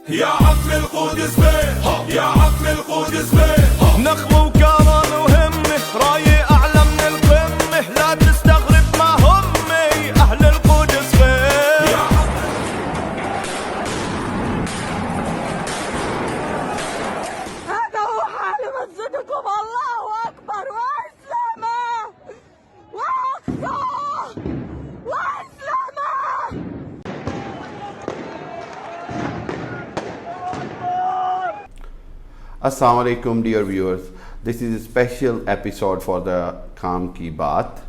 يا عم القدس بيه يا عم القدس بيه نخوة وكرم وهمة رايق أعلى من القمة لا تستغرب ما همي أهل القدس بيه هذا هو حال مسجدكم الله أكبر وإسلامه وأقصى وإسلامه. Assalamu alaikum dear viewers, this is a special episode for the Calm Ki Baat,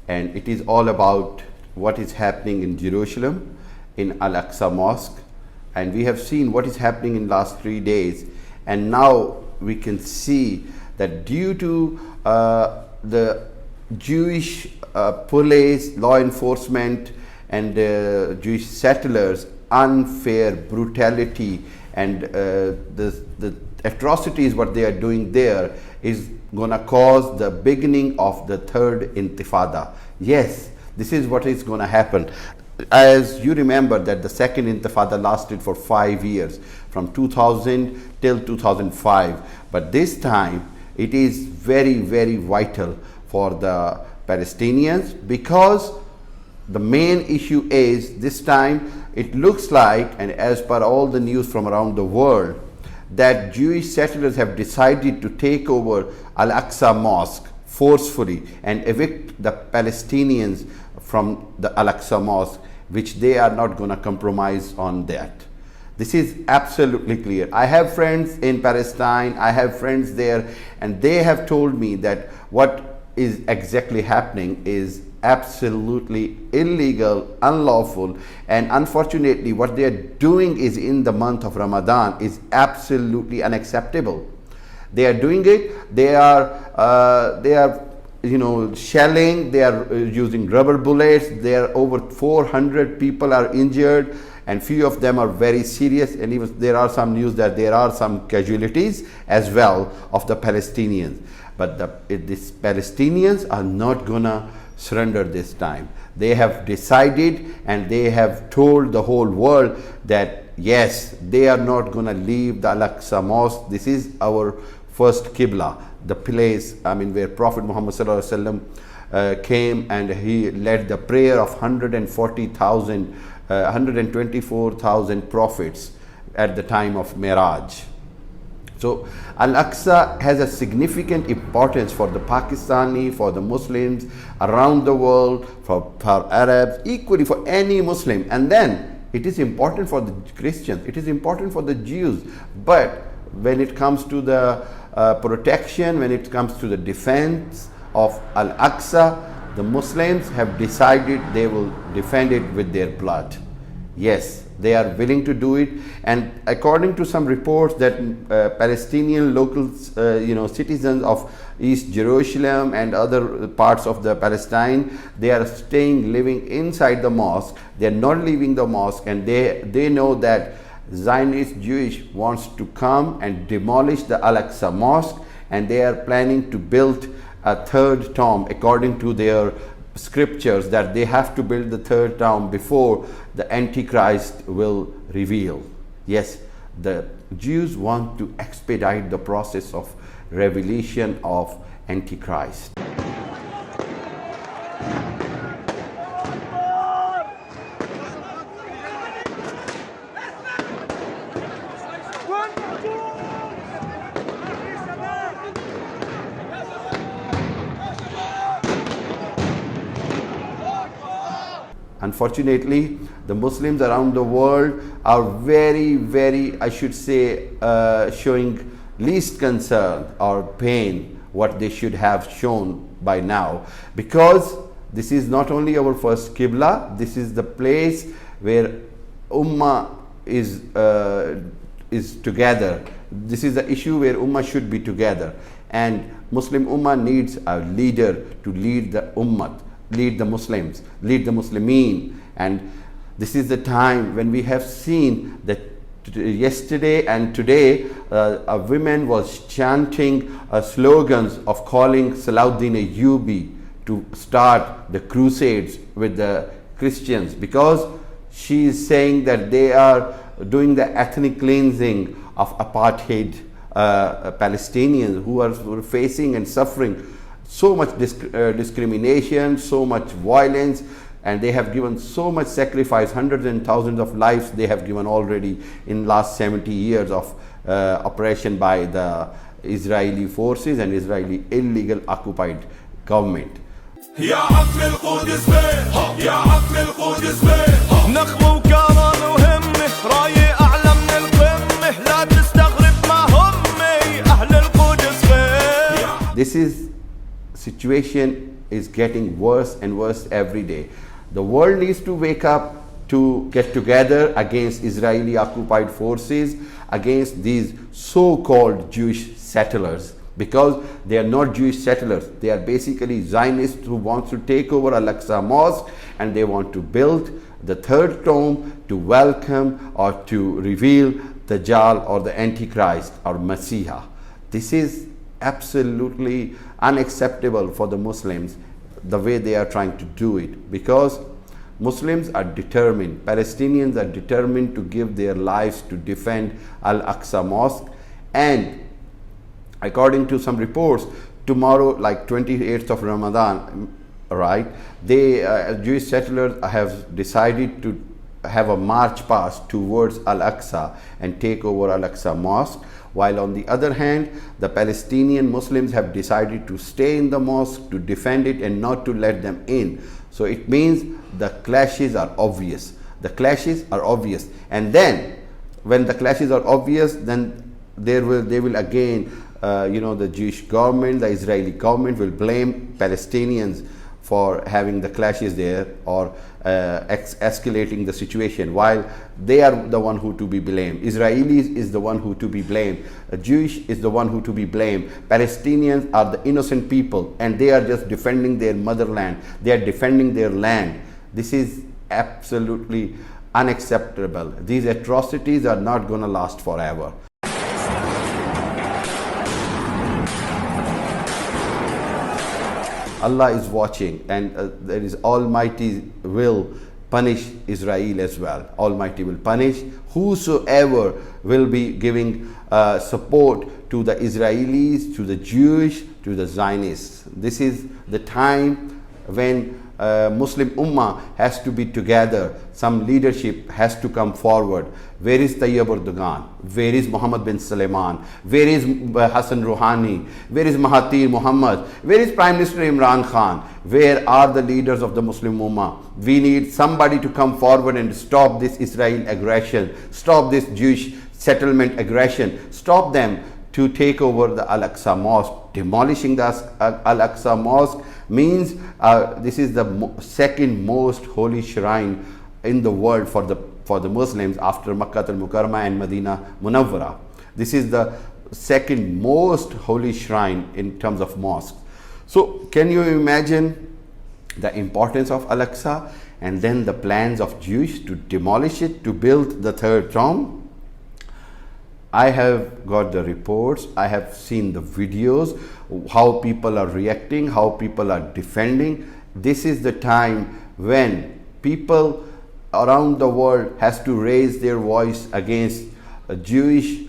and it is all about what is happening in Jerusalem in al-Aqsa mosque, and we have seen what is happening in last 3 days, and now we can see that due to the Jewish police, law enforcement and Jewish settlers unfair brutality and the atrocities what they are doing there is gonna cause the beginning of the third Intifada. Yes, this is what is gonna happen. As you remember that the second Intifada lasted for 5 years, from 2000 till 2005, but this time it is very vital for the Palestinians, because the main issue is this time it looks like, and as per all the news from around the world, that Jewish settlers have decided to take over al-Aqsa mosque forcefully and evict the Palestinians from the al-Aqsa mosque, which they are not going to compromise on that. This is absolutely clear. I have friends in Palestine, I have friends there, and they have told me that what is exactly happening is absolutely illegal, unlawful, and unfortunately what they are doing is in the month of Ramadan is absolutely unacceptable. They are doing it, they are shelling, they are using rubber bullets, there are over 400 people are injured and few of them are very serious, and even there are some news that there are some casualties as well of the Palestinians. But these Palestinians are not gonna surrender this time. They have decided and they have told the whole world that yes, they are not going to leave the Al-Aqsa mosque. This is our first Qibla, the place where Prophet Muhammad came and he led the prayer of 124,000 prophets at the time of Miraj. So Al-Aqsa has a significant importance for the Pakistani, for the Muslims around the world, for Arabs, equally for any Muslim. And then it is important for the Christians, it is important for the Jews. But when it comes to the protection, when it comes to the defense of Al-Aqsa, the Muslims have decided they will defend it with their blood. Yes, they are willing to do it, and according to some reports that Palestinian locals, citizens of East Jerusalem and other parts of the Palestine, they are living inside the mosque. They are not leaving the mosque, and they know that Zionist Jewish wants to come and demolish the Al-Aqsa mosque, and they are planning to build a third tomb according to their scriptures, that they have to build the third tomb before the Antichrist will reveal. Yes, the Jews want to expedite the process of revelation of Antichrist. Unfortunately, the Muslims around the world are very, I should say, showing least concern or pain what they should have shown by now, because this is not only our first Qibla, this is the place where Ummah is together. This is the issue where Ummah should be together, and Muslim Ummah needs a leader to lead the Ummah, lead the Muslims, lead the Muslimin. And this is the time when we have seen that yesterday and today a woman was chanting slogans of calling Salah Uddin Ayubi to start the crusades with the Christians, because she is saying that they are doing the ethnic cleansing of apartheid Palestinians who are facing and suffering so much discrimination, so much violence, and they have given so much sacrifice. Hundreds and thousands of lives they have given already in last 70 years of oppression by the Israeli forces and Israeli illegal occupied government. يا عم القدس بيه يا عم القدس بيه نخوة وكرم وهمة راية أعلى من القمة لا تستغرب ما همي أهل القدس خير. This is situation is getting worse and worse every day. The world needs to wake up to get together against Israeli occupied forces, against these so-called Jewish settlers, because they are not Jewish settlers. They are basically Zionists who want to take over Al-Aqsa mosque, and they want to build the third tomb to welcome or to reveal Dajjal or the Antichrist or Messiah. This is absolutely unacceptable for the Muslims, the way they are trying to do it, because Muslims are determined, Palestinians are determined to give their lives to defend Al-Aqsa mosque. And according to some reports, tomorrow, like 28th of Ramadan, right, they Jewish settlers have decided to have a march past towards Al-Aqsa and take over Al-Aqsa mosque, while on the other hand, the Palestinian Muslims have decided to stay in the mosque, to defend it and not to let them in. So it means the clashes are obvious. The clashes are obvious, and then when the clashes are obvious, then they will again, the Jewish government, the Israeli government will blame Palestinians for having the clashes there or escalating the situation, while they are the one who to be blamed. Israelis is the one who to be blamed. Jewish is the one who to be blamed. Palestinians are the innocent people, and they are just defending their motherland. They are defending their land. This is absolutely unacceptable. These atrocities are not going to last forever. Allah is watching, and there is Almighty will punish Israel as well. Almighty will punish whosoever will be giving support to the Israelis, to the Jewish, to the Zionists. This is the time when Muslim Ummah has to be together. Some leadership has to come forward. Where is Tayyab Erdogan? Where is Mohammed bin Salman? Where is Hassan Ruhani? Where is Mahatir Mohammed? Where is Prime Minister Imran Khan? Where are the leaders of the Muslim Ummah? We need somebody to come forward and stop this Israel aggression, stop this Jewish settlement aggression, stop them to take over the Al-Aqsa mosque. Demolishing the Al-Aqsa mosque means this is the second most holy shrine in the world for the Muslims after Makkah al-Mukarramah and Medina Munawwara. This is the second most holy shrine in terms of mosques. So can you imagine the importance of Al-Aqsa, and then the plans of Jews to demolish it, to build the third tomb? I have got the reports, I have seen the videos, how people are reacting, how people are defending. This is the time when people around the world has to raise their voice against Jewish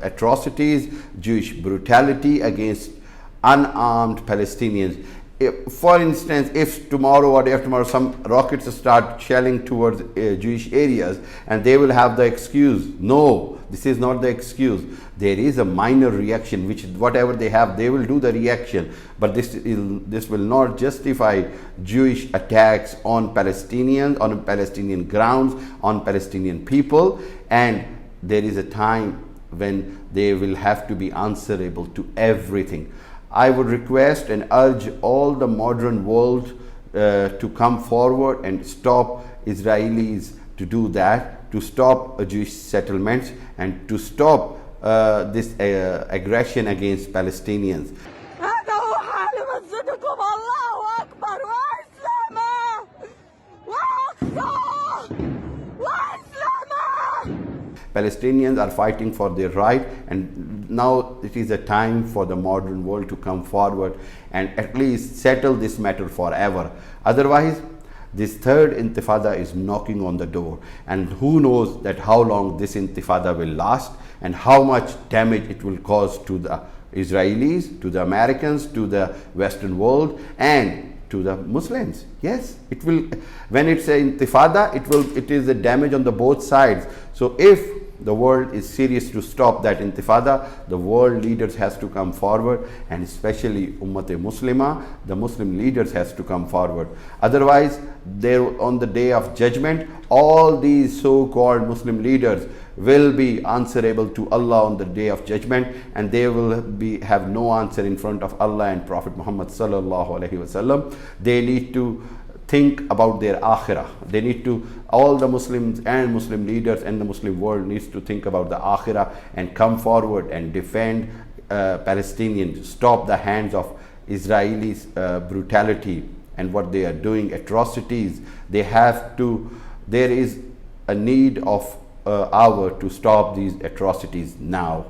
atrocities, Jewish brutality against unarmed Palestinians. For instance, if tomorrow or day after tomorrow some rockets start shelling towards Jewish areas, and they will have the excuse, no, this is not the excuse. There is a minor reaction, which whatever they have, they will do the reaction. But this will not justify Jewish attacks on Palestinians, on Palestinian grounds, on Palestinian people. And there is a time when they will have to be answerable to everything. I would request and urge all the modern world to come forward and stop Israelis to do that, to stop Jewish settlements, and to stop this aggression against Palestinians. هذا هو حال مسجدكم. الله أكبر وإسلاما وأقصى وإسلاما. Palestinians are fighting for their right, and now it is a time for the modern world to come forward and at least settle this matter forever. Otherwise, This third Intifada is knocking on the door, and who knows that how long this Intifada will last and how much damage it will cause to the Israelis, to the Americans, to the Western world, and to the Muslims. Yes, it will. When it's an Intifada, it is a damage on the both sides. So if the world is serious to stop that Intifada, the world leaders has to come forward, and especially Ummat-e-Muslima, the Muslim leaders has to come forward. Otherwise, there on the day of judgment, all these so-called Muslim leaders will be answerable to Allah on the day of judgment, and they will have no answer in front of Allah and Prophet Muhammad sallallahu alaihi wasallam. They need to think about their akhirah. They need to, all the Muslims and Muslim leaders and the Muslim world needs to think about the akhirah and come forward and defend Palestinians, stop the hands of Israelis' brutality and what they are doing, atrocities. They have to, there is a need of hour to stop these atrocities now.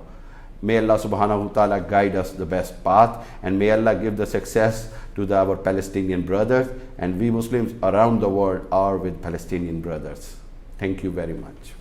May Allah subhanahu wa ta'ala guide us the best path, and may Allah give the success to our Palestinian brothers, and we Muslims around the world are with Palestinian brothers. Thank you very much.